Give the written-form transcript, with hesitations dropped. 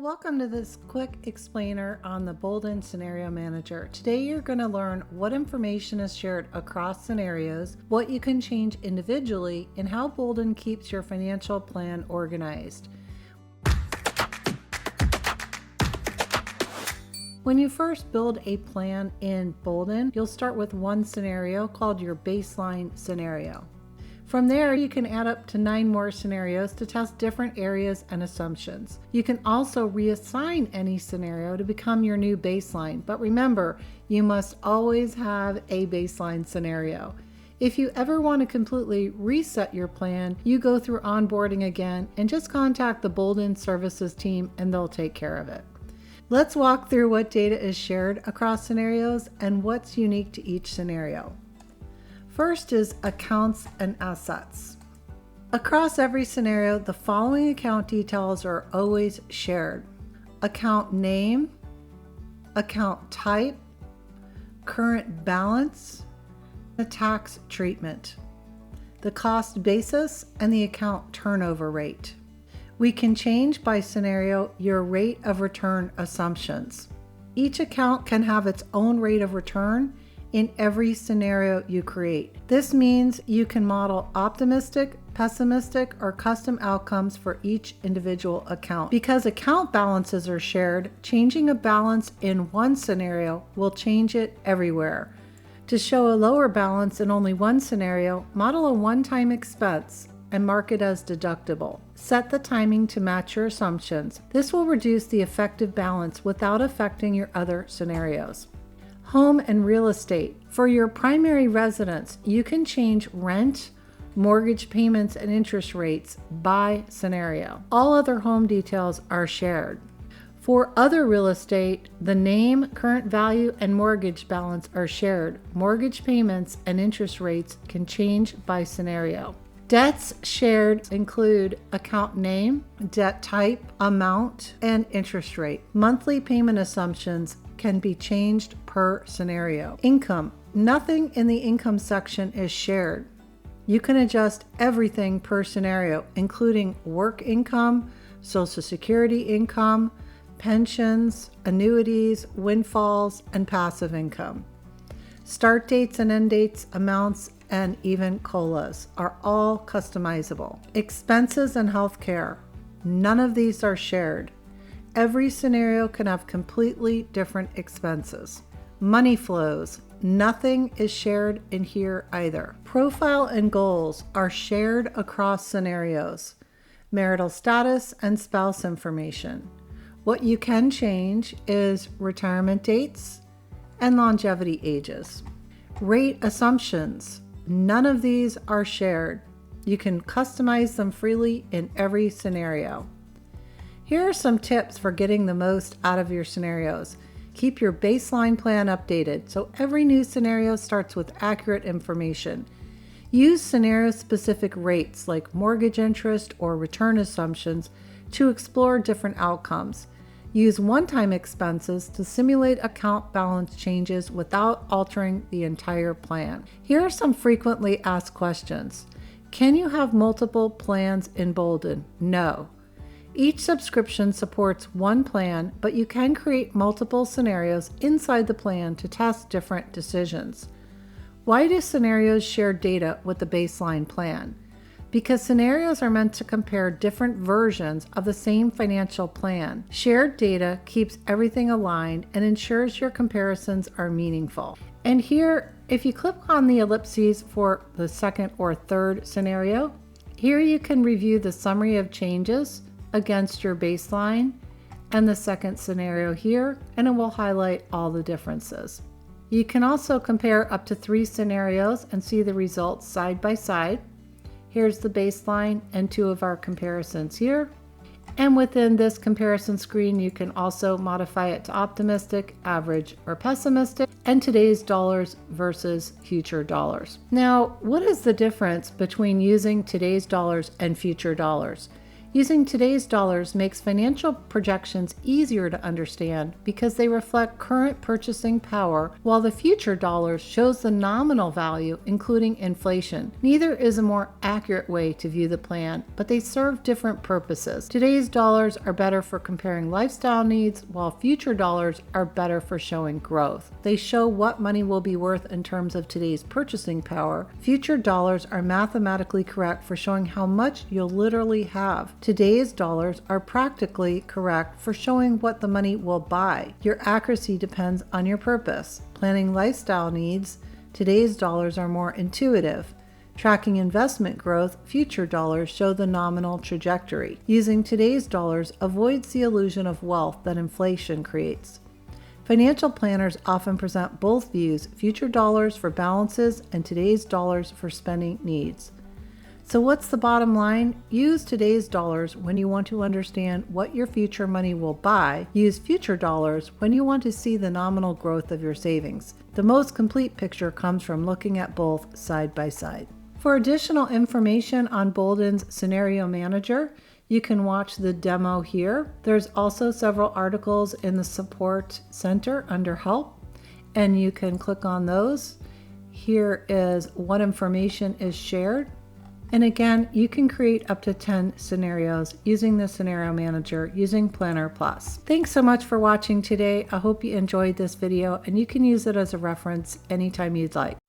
Welcome to this quick explainer on the Boldin Scenario Manager. Today you're going to learn what information is shared across scenarios, what you can change individually, and how Boldin keeps your financial plan organized. When you first build a plan in Boldin, you'll start with one scenario called your baseline scenario. From there, you can add up to 9 more scenarios to test different areas and assumptions. You can also reassign any scenario to become your new baseline, but remember, you must always have a baseline scenario. If you ever want to completely reset your plan, you go through onboarding again and just contact the Boldin Services team and they'll take care of it. Let's walk through what data is shared across scenarios and what's unique to each scenario. First is accounts and assets. Across every scenario, the following account details are always shared: account name, account type, current balance, the tax treatment, the cost basis, and the account turnover rate. We can change by scenario your rate of return assumptions. Each account can have its own rate of return in every scenario you create. This means you can model optimistic, pessimistic, or custom outcomes for each individual account. Because account balances are shared, changing a balance in one scenario will change it everywhere. To show a lower balance in only one scenario, model a one-time expense and mark it as deductible. Set the timing to match your assumptions. This will reduce the effective balance without affecting your other scenarios. Home and real estate. For your primary residence, you can change rent, mortgage payments, and interest rates by scenario. All other home details are shared. For other real estate, the name, current value, and mortgage balance are shared. Mortgage payments and interest rates can change by scenario. Debts shared include account name, debt type, amount, and interest rate. Monthly payment assumptions can be changed per scenario. Income. Nothing in the income section is shared. You can adjust everything per scenario, including work income, Social Security income, pensions, annuities, windfalls, and passive income. Start dates and end dates, amounts, and even COLAs are all customizable. Expenses and healthcare. None of these are shared. Every scenario can have completely different expenses. Money flows. Nothing is shared in here either. Profile and goals are shared across scenarios. Marital status and spouse information. What you can change is retirement dates and longevity ages. Rate assumptions. None of these are shared. You can customize them freely in every scenario. Here are some tips for getting the most out of your scenarios. Keep your baseline plan updated so every new scenario starts with accurate information. Use scenario-specific rates like mortgage interest or return assumptions to explore different outcomes. Use one-time expenses to simulate account balance changes without altering the entire plan. Here are some frequently asked questions. Can you have multiple plans in Boldin? No. Each subscription supports one plan, but you can create multiple scenarios inside the plan to test different decisions. Why do scenarios share data with the baseline plan? Because scenarios are meant to compare different versions of the same financial plan. Shared data keeps everything aligned and ensures your comparisons are meaningful. And here, if you click on the ellipses for the second or third scenario, here you can review the summary of changes against your baseline and the second scenario here, and it will highlight all the differences. You can also compare up to 3 scenarios and see the results side by side. Here's the baseline and 2 of our comparisons here. And within this comparison screen, you can also modify it to optimistic, average, or pessimistic, and today's dollars versus future dollars. Now, what is the difference between using today's dollars and future dollars? Using today's dollars makes financial projections easier to understand because they reflect current purchasing power, while the future dollars shows the nominal value, including inflation. Neither is a more accurate way to view the plan, but they serve different purposes. Today's dollars are better for comparing lifestyle needs, while future dollars are better for showing growth. They show what money will be worth in terms of today's purchasing power. Future dollars are mathematically correct for showing how much you'll literally have. Today's dollars are practically correct for showing what the money will buy. Your accuracy depends on your purpose. Planning lifestyle needs, today's dollars are more intuitive. Tracking investment growth, future dollars show the nominal trajectory. Using today's dollars avoids the illusion of wealth that inflation creates. Financial planners often present both views, future dollars for balances and today's dollars for spending needs. So what's the bottom line? Use today's dollars when you want to understand what your future money will buy. Use future dollars when you want to see the nominal growth of your savings. The most complete picture comes from looking at both side by side. For additional information on Boldin's Scenario Manager, you can watch the demo here. There's also several articles in the Support Center under Help, and you can click on those. Here is what information is shared. And again, you can create up to 10 scenarios using the Scenario Manager using Planner Plus. Thanks so much for watching today. I hope you enjoyed this video and you can use it as a reference anytime you'd like.